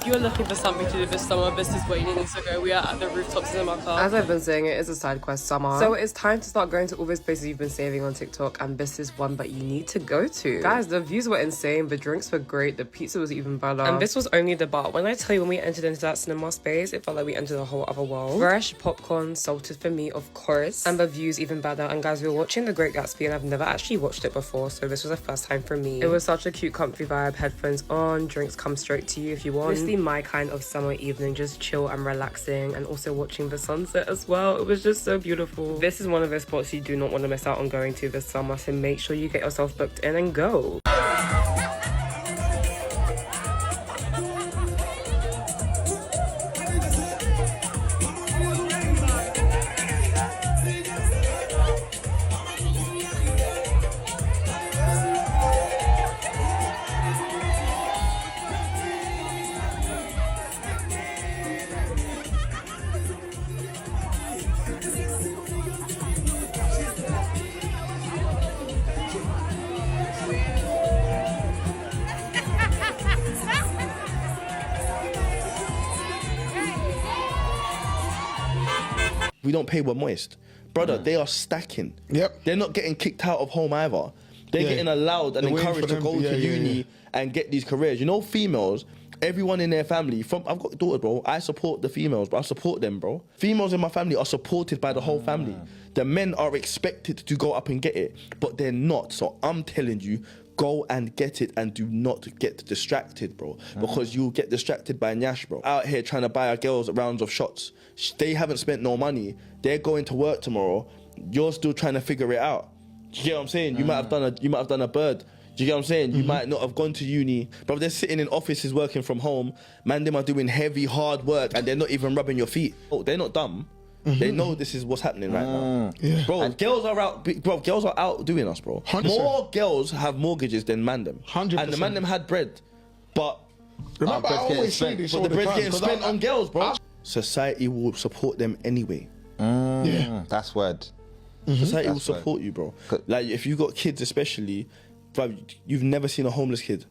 If you're looking for something to do this summer, this is where you need to go. We are at the rooftops in my car. As I've been saying, it is a side quest summer. So it's time to start going to all those places you've been saving on TikTok, and this is one that you need to go to. Guys, the views were insane, the drinks were great, the pizza was even better. And this was only the bar. When I tell you, when we entered into that cinema space, it felt like we entered a whole other world. Fresh popcorn, salted for me, of course. And the views even better. And guys, we were watching The Great Gatsby, and I've never actually watched it before, so this was a first time for me. It was such a cute, comfy vibe. Headphones on, drinks come straight to you if you want. Honestly, my kind of summer evening, just chill and relaxing, and also watching the sunset as well. It was just so beautiful. This is one of those spots you do not want to miss out on going to this summer, so make sure you get yourself booked in and go. We don't pay, we're moist. Brother, they are stacking. Yep. They're not getting kicked out of home either. They're getting allowed and encouraged to go to uni and get these careers. You know, females, everyone in their family, I've got daughters, bro. I support the females, bro. I support them, bro. Females in my family are supported by the whole family. The men are expected to go up and get it, but they're not. So I'm telling you, go and get it and do not get distracted, bro. Because you'll get distracted by Nyash, bro. Out here trying to buy our girls rounds of shots. They haven't spent no money. They're going to work tomorrow. You're still trying to figure it out. Do you get what I'm saying? You might have done a bird. Do you get what I'm saying? You might not have gone to uni, but they're sitting in offices working from home. Man, them are doing heavy, hard work, and they're not even rubbing your feet. Oh, they're not dumb. They know this is what's happening right now. Yeah. Bro, and girls are out doing us, bro. 100%. More girls have mortgages than man them. 100%. And the man them had bread. But remember, I always say this all the the bread's time, getting spent on girls, bro. Society will support them anyway. Yeah. That's word. Society will support you, bro. Like, if you got kids especially, bro, you've never seen a homeless kid.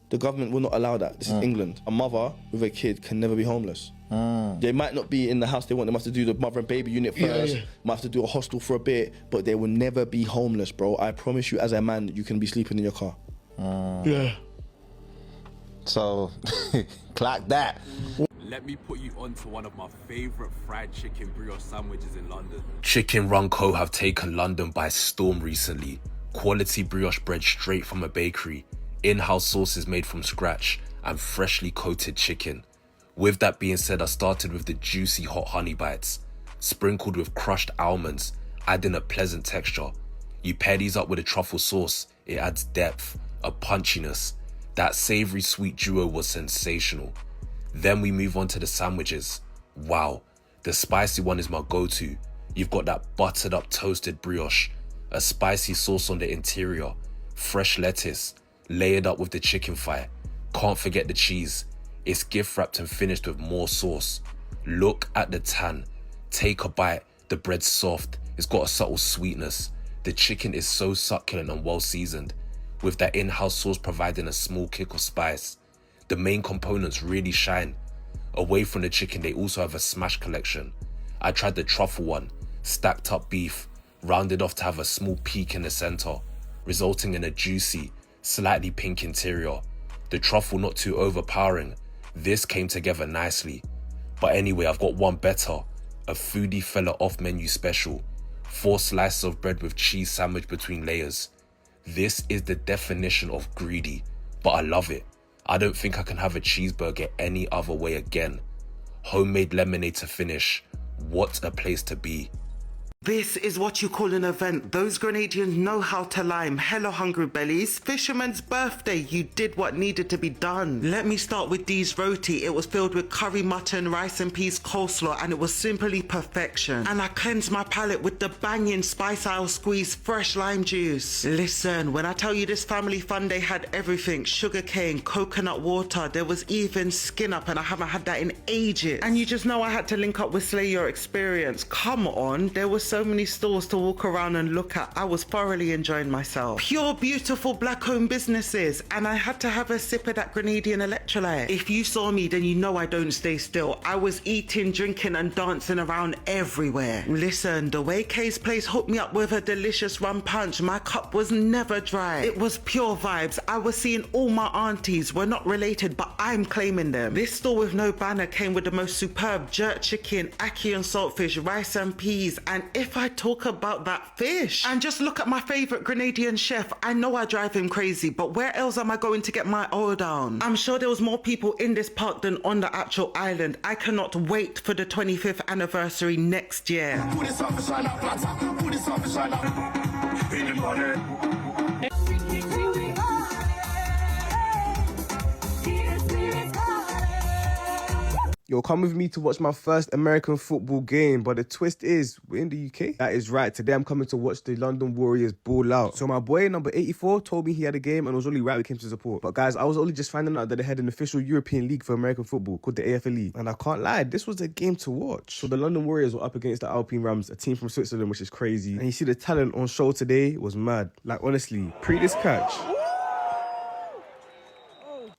The government will not allow that. This is England. A mother with a kid can never be homeless. They might not be in the house they want. They must have to do the mother and baby unit first. Might have to do a hostel for a bit, but they will never be homeless, bro. I promise you, as a man, you can be sleeping in your car. Yeah. So, clack that. Let me put you on to one of my favourite fried chicken brioche sandwiches in London. Chicken Run Co have taken London by storm recently. Quality brioche bread straight from a bakery, in-house sauces made from scratch, and freshly coated chicken. With that being said, I started with the juicy hot honey bites, sprinkled with crushed almonds, adding a pleasant texture. You pair these up with a truffle sauce, it adds depth, a punchiness. That savoury sweet duo was sensational. Then we move on to the sandwiches. Wow, the spicy one is my go-to. You've got that buttered up toasted brioche, a spicy sauce on the interior, fresh lettuce, layered up with the chicken thigh. Can't forget the cheese. It's gift wrapped and finished with more sauce. Look at the tan. Take a bite, the bread's soft, it's got a subtle sweetness. The chicken is so succulent and well seasoned, with that in-house sauce providing a small kick of spice. The main components really shine. Away from the chicken, they also have a smash collection. I tried the truffle one, stacked up beef, rounded off to have a small peak in the center, resulting in a juicy, slightly pink interior. The truffle not too overpowering. This came together nicely. But anyway, I've got one better, a foodie fella off-menu special. 4 slices of bread with cheese sandwiched between layers. This is the definition of greedy, but I love it. I don't think I can have a cheeseburger any other way again. Homemade lemonade to finish. What a place to be. This is what you call an event. Those Grenadians know how to lime. Hello, hungry bellies. Fisherman's birthday. You did what needed to be done. Let me start with Dee's roti. It was filled with curry mutton, rice and peas coleslaw, and it was simply perfection. And I cleansed my palate with the banging Spice Isle squeeze fresh lime juice. Listen, when I tell you this family fun, they had everything. Sugarcane, coconut water. There was even skin up, and I haven't had that in ages. And you just know I had to link up with Slay Your Experience. Come on, there was so many stores to walk around and look at. I was thoroughly enjoying myself. Pure, beautiful black-owned businesses, and I had to have a sip of that Grenadian electrolyte. If you saw me, then you know I don't stay still. I was eating, drinking, and dancing around everywhere. Listen, the way Kay's place hooked me up with a delicious rum punch, my cup was never dry. It was pure vibes. I was seeing all my aunties. We're not related, but I'm claiming them. This store with no banner came with the most superb jerk chicken, ackee and saltfish, rice and peas, and if I talk about that fish, and just look at my favorite Grenadian chef, I know I drive him crazy, but where else am I going to get my oil down? I'm sure there was more people in this park than on the actual island. I cannot wait for the 25th anniversary next year. Yo, come with me to watch my first American football game, but the twist is, we're in the UK. That is right, today I'm coming to watch the London Warriors ball out. So my boy, number 84, told me he had a game and it was only right we came to support. But guys, I was only just finding out that they had an official European league for American football called the AFR League. And I can't lie, this was a game to watch. So the London Warriors were up against the Alpine Rams, a team from Switzerland, which is crazy. And you see the talent on show today was mad. Like honestly, pre this catch.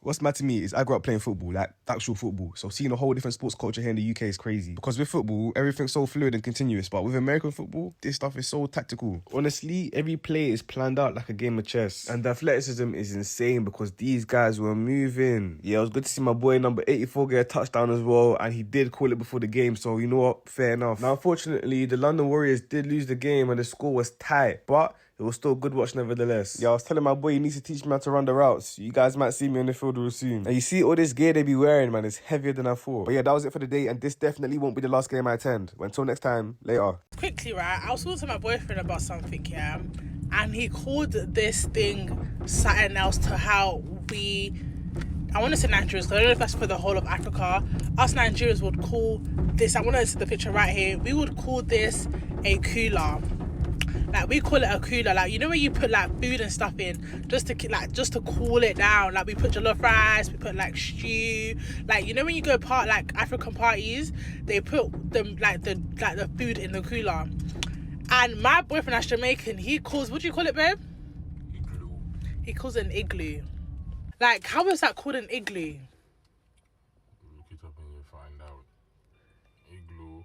What's mad to me is I grew up playing football, like actual football. So seeing a whole different sports culture here in the UK is crazy. Because with football, everything's so fluid and continuous. But with American football, this stuff is so tactical. Honestly, every play is planned out like a game of chess. And the athleticism is insane because these guys were moving. Yeah, it was good to see my boy number 84 get a touchdown as well. And he did call it before the game. So you know what? Fair enough. Now, unfortunately, the London Warriors did lose the game and the score was tight. But it was still a good watch nevertheless. Yeah, I was telling my boy, he needs to teach me how to run the routes. You guys might see me on the field real soon. And you see all this gear they be wearing, man, it's heavier than I thought. But yeah, that was it for the day, and this definitely won't be the last game I attend. Well, until next time, later. Quickly, right, I was talking to my boyfriend about something, yeah, and he called this thing something else to how I want to say Nigerians, because I don't know if that's for the whole of Africa. Us Nigerians would call this, I want to see the picture right here, we would call this a cooler. Like, we call it a cooler. Like, you know when you put like food and stuff in just to cool it down. Like, we put jollof rice, we put like stew. Like, you know when you go like African parties, they put them like the food in the cooler. And my boyfriend that's Jamaican, he calls, what do you call it, babe? Igloo. He calls it an igloo. Like, how is that called an igloo? Look it up and you'll find out. Igloo.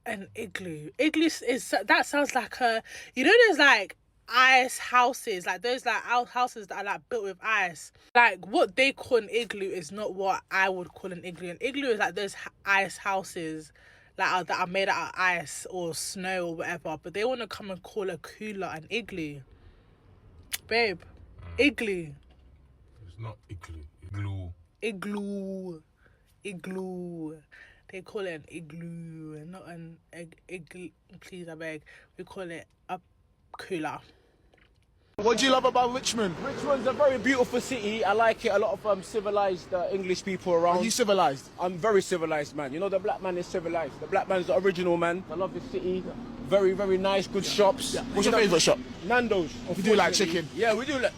An igloo. Igloo is, that sounds like a, you know, there's like ice houses, like those like houses that are like built with ice. Like, what they call an igloo is not what I would call an igloo. An igloo is like those ice houses like that are made out of ice or snow or whatever. But they want to come and call a cooler an igloo, babe. Igloo. It's not igloo. Igloo. Igloo. Igloo. They call it an igloo, not an igloo. Please, I beg. We call it a cooler. What do you love about Richmond? Richmond's a very beautiful city. I like it. A lot of civilized English people around. Are you civilized? I'm very civilized, man. You know, the black man is civilized. The black man's the original, man. I love this city. Very, very nice, good shops. Yeah. What's your favourite shop? Nando's. We do like chicken. Yeah, we do like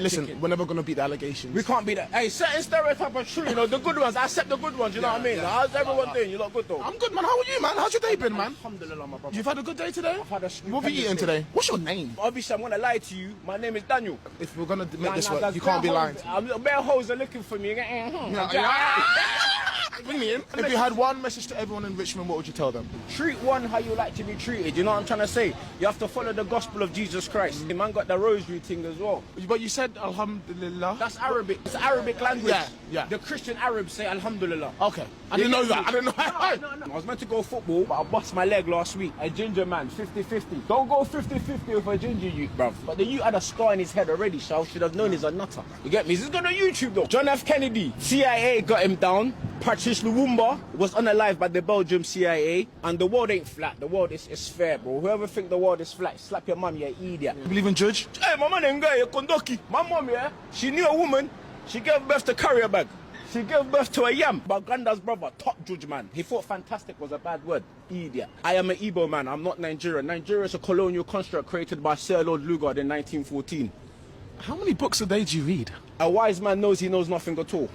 Listen, chicken. we're never going to beat the allegations. We can't beat that. Hey, certain stereotypes are true, you know, the good ones. I accept the good ones, you know what I mean? Yeah. How's everyone doing? You lot good, though? I'm good, man. How are you, man? How's your day been, man? Alhamdulillah, my brother. You've had a good day today? I've had a What have you eaten today? What's your name? Obviously, I'm going to lie to you. My name is Daniel. If we're going to make this work, you can't be lying. Bare hoes are looking for me. Bring me in. If you had one message to everyone in Richmond, what would you tell them? Treat one how you like to be treated. You know what I'm trying to say? You have to follow the gospel of Jesus Christ. The man got the rosary thing as well. But you said Alhamdulillah. That's Arabic. It's Arabic language. Yeah. The Christian Arabs say Alhamdulillah. Okay. I didn't know that. I didn't know. No. I was meant to go football, but I bust my leg last week. A ginger man, 50-50. Don't go 50-50 with a ginger youth, bruv. But the youth had a scar in his head already, so I should have known he's a nutter. You get me? This is going on YouTube, though. John F. Kennedy, CIA got him down. Patrice Lumumba was unalived by the Belgium CIA, and the world ain't flat. The world is fair, bro. Whoever think the world is flat, slap your mum, you idiot. You believe in Judge? Hey, my man ain't gay, Kondoki. My mum, yeah, she knew a woman. She gave birth to carrier bag. She gave birth to a yam. My granddad's brother, top judge man. He thought fantastic was a bad word. Idiot. I am an Igbo man. I'm not Nigerian. Nigeria is a colonial construct created by Sir Lord Lugard in 1914. How many books a day do you read? A wise man knows he knows nothing at all.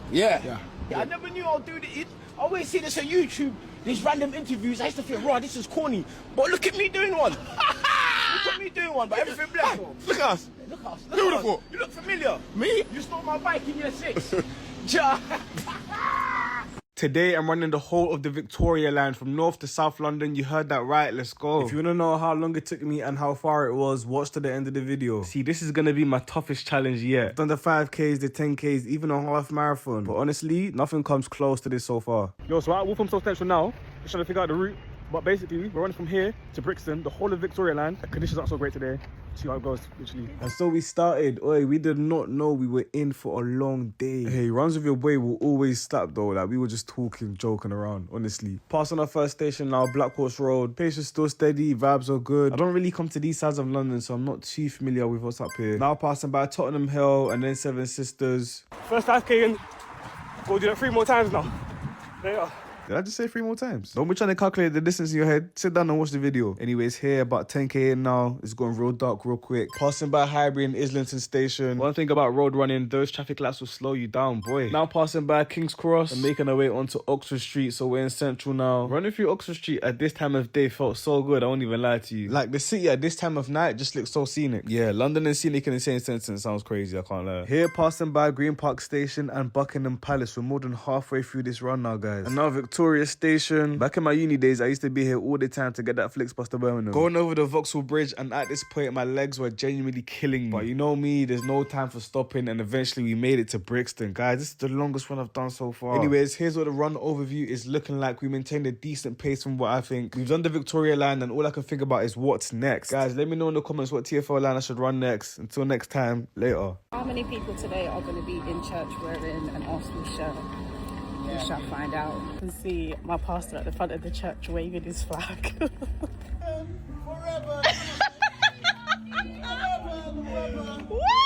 Yeah. I never knew I'll do this. I always see this on YouTube. these random interviews, I used to think, raw, this is corny. But look at me doing one. Look at me doing one, but everything black. Look at us. Look at us. Beautiful. You look familiar. Me? You stole my bike in year 6. Today, I'm running the whole of the Victoria line from North to South London. You heard that right, let's go. If you wanna know how long it took me and how far it was, watch to the end of the video. See, this is gonna be my toughest challenge yet. I've done the 5Ks, the 10Ks, even a half marathon. But honestly, nothing comes close to this so far. Yo, so we're from South Central now. Just trying to figure out the route. But basically, we're running from here to Brixton, the whole of Victoria line. The conditions aren't so great today. See how it goes, literally. And so we started. Oi, we did not know we were in for a long day. Hey, runs with your boy will always stop though. Like, we were just talking, joking around, honestly. Passing our first station now, Black Horse Road. Pace is still steady, vibes are good. I don't really come to these sides of London, so I'm not too familiar with what's up here. Now passing by Tottenham Hill and then Seven Sisters. First 5K in. Go do that 3 more times now. There you are. Did I just say 3 more times? Don't be trying to calculate the distance in your head. Sit down and watch the video. Anyways, here about 10K in now. It's going real dark real quick. Passing by Highbury and Islington Station. One thing about road running, those traffic lights will slow you down, boy. Now passing by King's Cross and making our way onto Oxford Street. So we're in Central now. Running through Oxford Street at this time of day felt so good. I won't even lie to you. Like, the city at this time of night just looks so scenic. Yeah, London and scenic in the same sentence sounds crazy. I can't lie. Here passing by Green Park Station and Buckingham Palace. We're more than halfway through this run now, guys. And now Victoria Station. Back in my uni days, I used to be here all the time to get that Flixbuster Birmingham. Going over the Vauxhall Bridge, and at this point, my legs were genuinely killing me. But you know me, there's no time for stopping, and eventually we made it to Brixton. Guys, this is the longest run I've done so far. Anyways, here's what the run overview is looking like. We maintained a decent pace from what I think. We've done the Victoria line, and all I can think about is what's next. Guys, let me know in the comments what TFL line I should run next. Until next time, later. How many people today are going to be in church wearing an Arsenal shirt? We shall find out. You can see my pastor at the front of the church waving his flag. Forever. What?